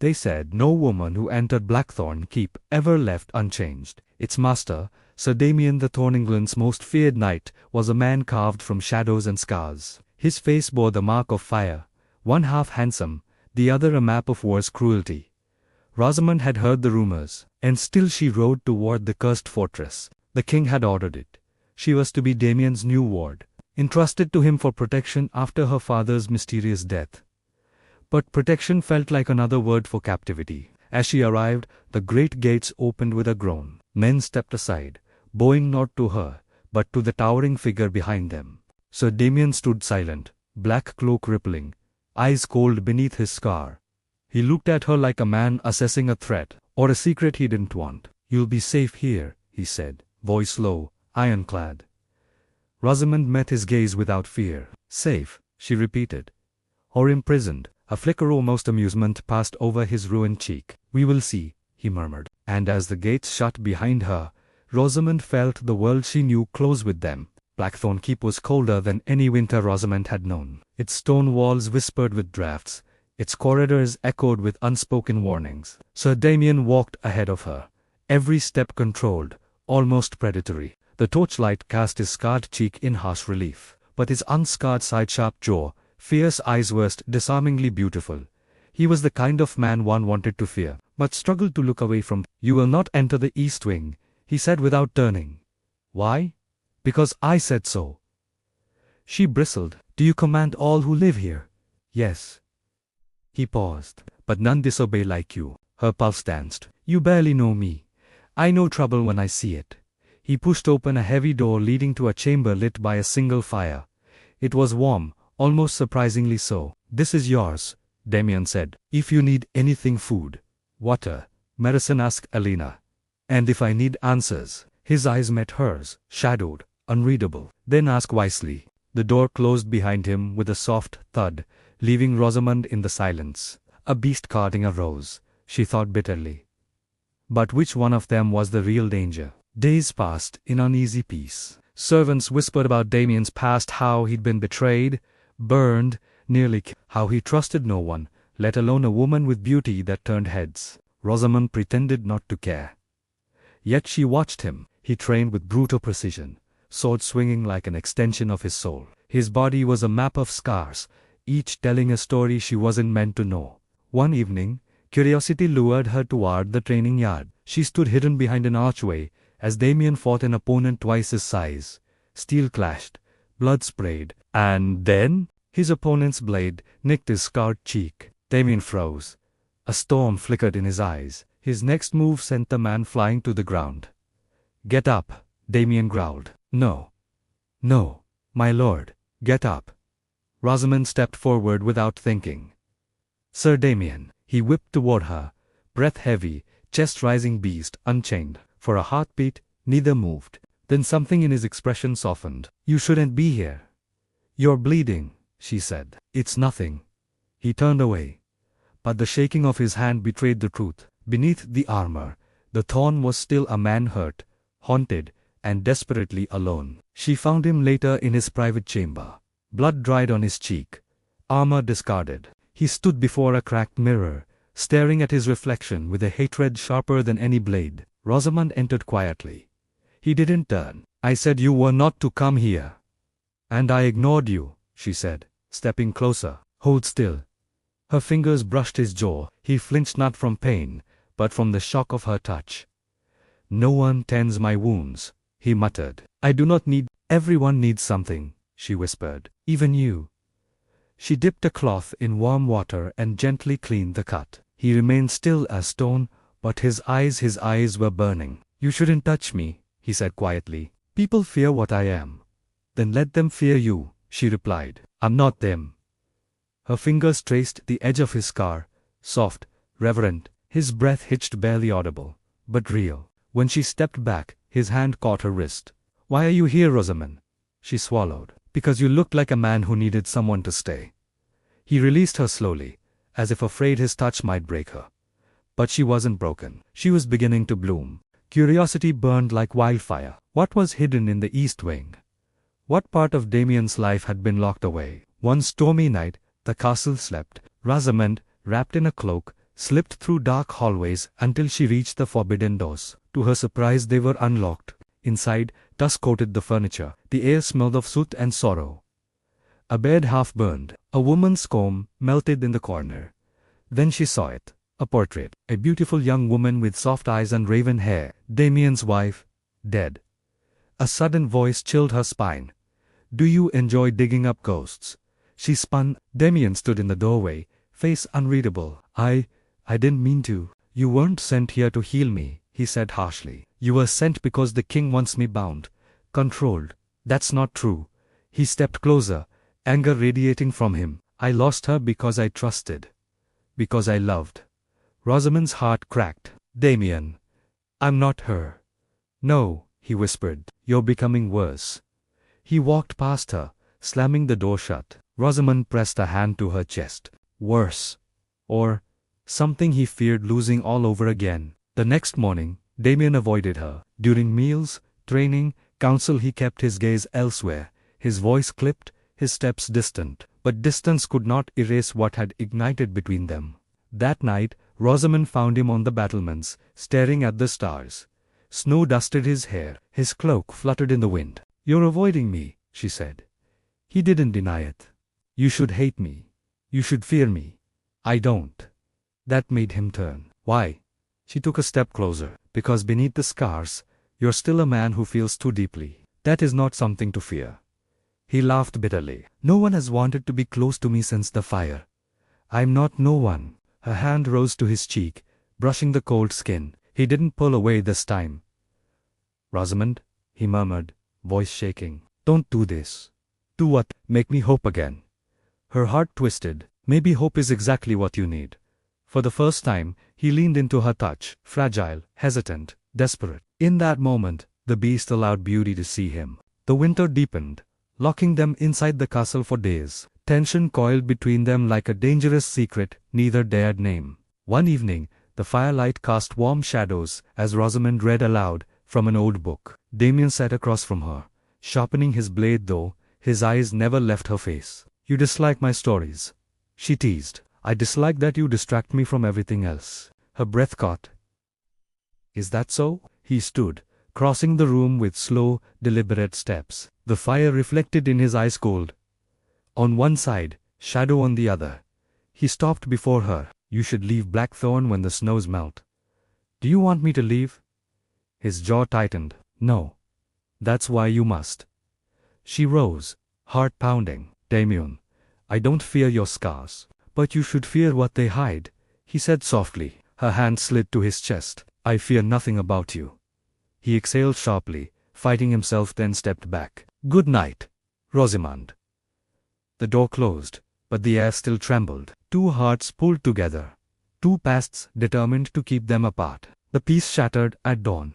They said no woman who entered Blackthorn Keep ever left unchanged. Its master, Sir Damien the Thorn, England's most feared knight, was a man carved from shadows and scars. His face bore the mark of fire, one half handsome, the other a map of war's cruelty. Rosamund had heard the rumors, and still she rode toward the cursed fortress. The king had ordered it. She was to be Damien's new ward, entrusted to him for protection after her father's mysterious death. But protection felt like another word for captivity. As she arrived, the great gates opened with a groan. Men stepped aside, bowing not to her, but to the towering figure behind them. Sir Damien stood silent, black cloak rippling, eyes cold beneath his scar. He looked at her like a man assessing a threat, or a secret he didn't want. "You'll be safe here," he said, voice low, ironclad. Rosamund met his gaze without fear. "Safe," she repeated. "Or imprisoned." A flicker of almost amusement passed over his ruined cheek. "We will see," he murmured. And as the gates shut behind her, Rosamund felt the world she knew close with them. Blackthorn Keep was colder than any winter Rosamund had known. Its stone walls whispered with drafts, its corridors echoed with unspoken warnings. Sir Damien walked ahead of her, every step controlled, almost predatory. The torchlight cast his scarred cheek in harsh relief, but his unscarred side-sharp jaw, fierce eyes were disarmingly beautiful. He was the kind of man one wanted to fear, but struggled to look away from. "You will not enter the East Wing," he said without turning. "Why?" "Because I said so." She bristled. "Do you command all who live here?" "Yes." He paused. "But none disobey like you." Her pulse danced. "You barely know me. I know trouble when I see it." He pushed open a heavy door leading to a chamber lit by a single fire. It was warm, almost surprisingly so. "This is yours," Damien said. "If you need anything, food, water, medicine, ask Alina. And if I need answers." His eyes met hers, shadowed, unreadable. "Then ask wisely." The door closed behind him with a soft thud, leaving Rosamund in the silence. A beast guarding a rose, she thought bitterly. But which one of them was the real danger? Days passed in uneasy peace. Servants whispered about Damien's past, how he'd been betrayed, burned, nearly killed, how he trusted no one, let alone a woman with beauty that turned heads. Rosamund pretended not to care. Yet she watched him. He trained with brutal precision, sword swinging like an extension of his soul. His body was a map of scars, each telling a story she wasn't meant to know. One evening, curiosity lured her toward the training yard. She stood hidden behind an archway as Damien fought an opponent twice his size. Steel clashed, blood sprayed, and then his opponent's blade nicked his scarred cheek. Damien froze. A storm flickered in his eyes. His next move sent the man flying to the ground. "Get up," Damien growled. "No. No, my lord, get up." Rosamund stepped forward without thinking. "Sir Damien." He whipped toward her, breath heavy, chest rising, beast unchained. For a heartbeat, neither moved. Then something in his expression softened. "You shouldn't be here." "You're bleeding," she said. "It's nothing." He turned away. But the shaking of his hand betrayed the truth. Beneath the armor, the Thorn was still a man hurt, haunted, and desperately alone. She found him later in his private chamber. Blood dried on his cheek, armor discarded. He stood before a cracked mirror, staring at his reflection with a hatred sharper than any blade. Rosamund entered quietly. He didn't turn. "I said you were not to come here." "And I ignored you," she said, stepping closer. "Hold still." Her fingers brushed his jaw. He flinched not from pain, but from the shock of her touch. "No one tends my wounds," he muttered. "I do not need—" "Everyone needs something," she whispered. "Even you." She dipped a cloth in warm water and gently cleaned the cut. He remained still as stone, but his eyes were burning. "You shouldn't touch me," he said quietly. "People fear what I am." "Then let them fear you," she replied. "I'm not them." Her fingers traced the edge of his scar, soft, reverent, his breath hitched, barely audible, but real. When she stepped back, his hand caught her wrist. "Why are you here, Rosamund?" She swallowed. "Because you looked like a man who needed someone to stay." He released her slowly, as if afraid his touch might break her. But she wasn't broken. She was beginning to bloom. Curiosity burned like wildfire. What was hidden in the East Wing? What part of Damien's life had been locked away? One stormy night, the castle slept. Rosamund, wrapped in a cloak, slipped through dark hallways until she reached the forbidden doors. To her surprise, they were unlocked. Inside, dust coated the furniture. The air smelled of soot and sorrow. A bed half burned. A woman's comb melted in the corner. Then she saw it. A portrait. A beautiful young woman with soft eyes and raven hair. Damien's wife. Dead. A sudden voice chilled her spine. "Do you enjoy digging up ghosts?" She spun. Damien stood in the doorway, face unreadable. I didn't mean to." "You weren't sent here to heal me," he said harshly. "You were sent because the king wants me bound, controlled." "That's not true." He stepped closer, anger radiating from him. "I lost her because I trusted. Because I loved." Rosamund's heart cracked. "Damien, I'm not her." "No," he whispered. "You're becoming worse." He walked past her, slamming the door shut. Rosamund pressed a hand to her chest. Worse. Or something he feared losing all over again. The next morning, Damien avoided her. During meals, training, counsel, he kept his gaze elsewhere, his voice clipped, his steps distant. But distance could not erase what had ignited between them. That night, Rosamund found him on the battlements, staring at the stars. Snow dusted his hair, his cloak fluttered in the wind. "You're avoiding me," she said. He didn't deny it. "You should hate me. You should fear me." "I don't." That made him turn. "Why?" She took a step closer. "Because beneath the scars, you're still a man who feels too deeply. That is not something to fear." He laughed bitterly. "No one has wanted to be close to me since the fire. I'm not no one." Her hand rose to his cheek, brushing the cold skin. He didn't pull away this time. "Rosamund," he murmured, voice shaking. "Don't do this." "Do what?" "Make me hope again." Her heart twisted. Maybe hope is exactly what you need. For the first time, he leaned into her touch, fragile, hesitant, desperate. In that moment, the beast allowed beauty to see him. The winter deepened, locking them inside the castle for days. Tension coiled between them like a dangerous secret neither dared name. One evening, the firelight cast warm shadows as Rosamund read aloud from an old book. Damien sat across from her, sharpening his blade, though his eyes never left her face. "You dislike my stories," she teased. "I dislike that you distract me from everything else." Her breath caught. "Is that so?" He stood, crossing the room with slow, deliberate steps. The fire reflected in his eyes, cold on one side, shadow on the other. He stopped before her. "You should leave Blackthorn when the snows melt." "Do you want me to leave?" His jaw tightened. "No. That's why you must." She rose, heart pounding. "Damien, I don't fear your scars. But you should fear what they hide," he said softly. Her hand slid to his chest. "I fear nothing about you." He exhaled sharply, fighting himself, then stepped back. "Good night, Rosamund." The door closed, but the air still trembled. Two hearts pulled together. Two pasts determined to keep them apart. The peace shattered at dawn.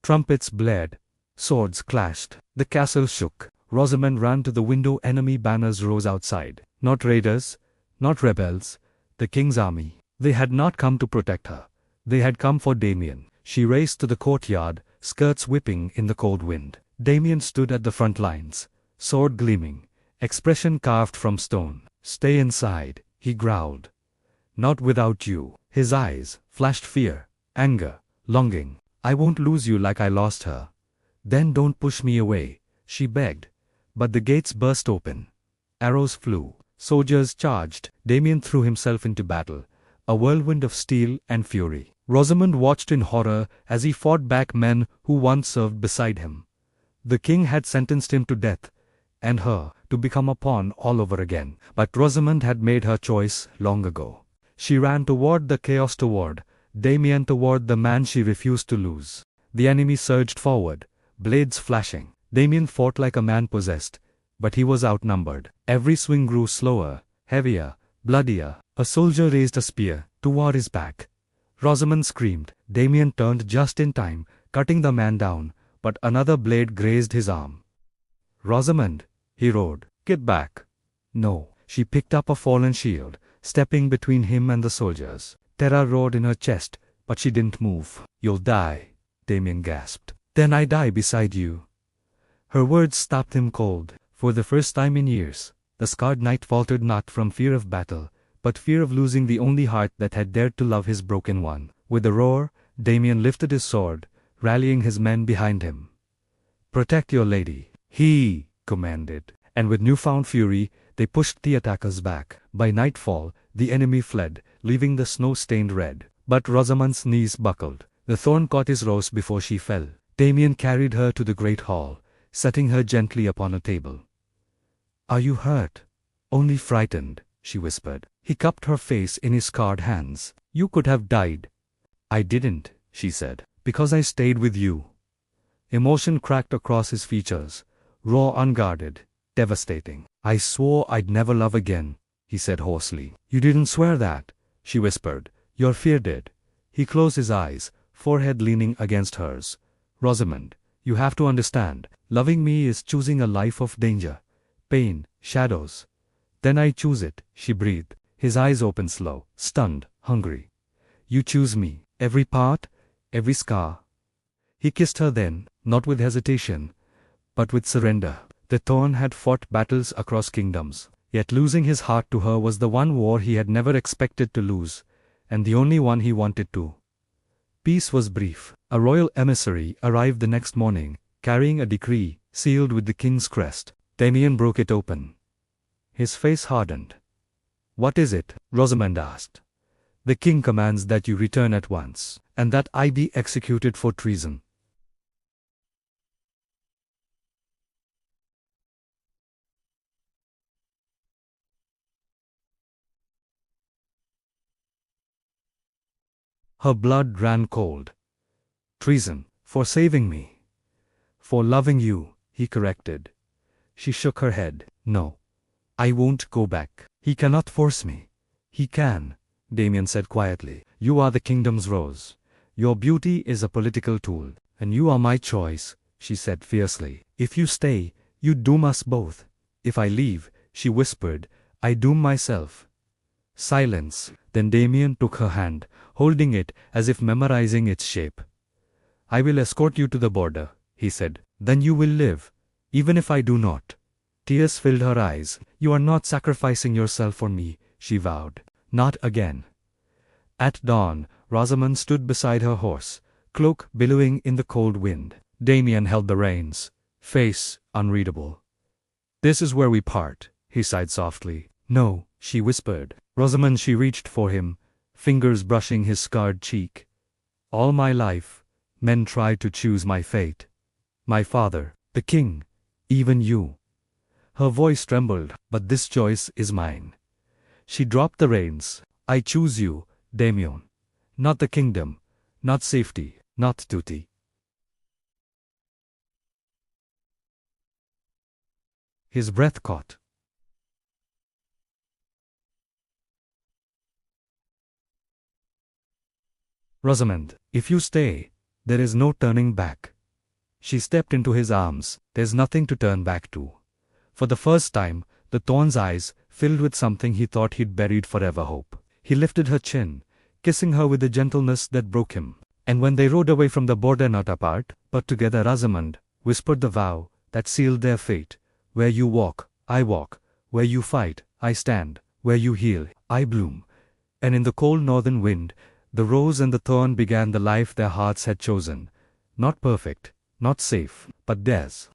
Trumpets blared. Swords clashed. The castle shook. Rosamund ran to the window. Enemy banners rose outside. Not raiders, not rebels, the king's army. They had not come to protect her. They had come for Damien. She raced to the courtyard, skirts whipping in the cold wind. Damien stood at the front lines, sword gleaming, expression carved from stone. "Stay inside," he growled. "Not without you." His eyes flashed fear, anger, longing. "I won't lose you like I lost her." "Then don't push me away," she begged. But the gates burst open. Arrows flew. Soldiers charged. Damien threw himself into battle, a whirlwind of steel and fury. Rosamund watched in horror as he fought back men who once served beside him. The king had sentenced him to death, and her to become a pawn all over again. But Rosamund had made her choice long ago. She ran toward the chaos, toward Damien, toward the man she refused to lose. The enemy surged forward, blades flashing. Damien fought like a man possessed, but he was outnumbered. Every swing grew slower, heavier, bloodier. A soldier raised a spear toward his back. Rosamund screamed. Damien turned just in time, cutting the man down, but another blade grazed his arm. "Rosamund," he roared, "get back." No. She picked up a fallen shield, stepping between him and the soldiers. Terror roared in her chest, but she didn't move. "You'll die," Damien gasped. "Then I die beside you." Her words stopped him cold. For the first time in years, the scarred knight faltered not from fear of battle, but fear of losing the only heart that had dared to love his broken one. With a roar, Damien lifted his sword, rallying his men behind him. "Protect your lady," he commanded, and with newfound fury, they pushed the attackers back. By nightfall, the enemy fled, leaving the snow-stained red. But Rosamund's knees buckled. The thorn caught his rose before she fell. Damien carried her to the great hall, setting her gently upon a table. "Are you hurt?" "Only frightened," she whispered. He cupped her face in his scarred hands. "You could have died." "I didn't," she said, "because I stayed with you." Emotion cracked across his features, raw, unguarded, devastating. "I swore I'd never love again," he said hoarsely. "You didn't swear that," she whispered. "Your fear did." He closed his eyes, forehead leaning against hers. "Rosamund, you have to understand, loving me is choosing a life of danger, pain, shadows. Then I choose it," she breathed, his eyes open slow, stunned, hungry. "You choose me, every part, every scar." He kissed her then, not with hesitation, but with surrender. The Thorn had fought battles across kingdoms, yet losing his heart to her was the one war he had never expected to lose, and the only one he wanted to. Peace was brief. A royal emissary arrived the next morning, carrying a decree, sealed with the king's crest. Damien broke it open. His face hardened. "What is it?" Rosamund asked. "The king commands that you return at once, and that I be executed for treason." Her blood ran cold. "Treason, for saving me." "For loving you," he corrected. She shook her head. "No. I won't go back." "He cannot force me." "He can," Damien said quietly. "You are the kingdom's rose. Your beauty is a political tool, and you are my choice," she said fiercely. "If you stay, you doom us both. If I leave," she whispered, "I doom myself." Silence. Then Damien took her hand, holding it as if memorizing its shape. "I will escort you to the border," he said. "Then you will live, even if I do not." Tears filled her eyes. "You are not sacrificing yourself for me," she vowed. "Not again." At dawn, Rosamund stood beside her horse, cloak billowing in the cold wind. Damien held the reins, face unreadable. "This is where we part," he sighed softly. "No," she whispered. Rosamund, she reached for him, fingers brushing his scarred cheek. "All my life, men tried to choose my fate. My father, the king, even you." Her voice trembled, "But this choice is mine." She dropped the reins. "I choose you, Damien. Not the kingdom, not safety, not duty." His breath caught. "Rosamund, if you stay, there is no turning back." She stepped into his arms. "There's nothing to turn back to." For the first time, the Thorn's eyes filled with something he thought he'd buried forever, hope. He lifted her chin, kissing her with a gentleness that broke him. And when they rode away from the border, not apart, but together, Rosamund whispered the vow that sealed their fate. "Where you walk, I walk. Where you fight, I stand. Where you heal, I bloom." And in the cold northern wind, the rose and the thorn began the life their hearts had chosen. Not perfect, not safe, but theirs.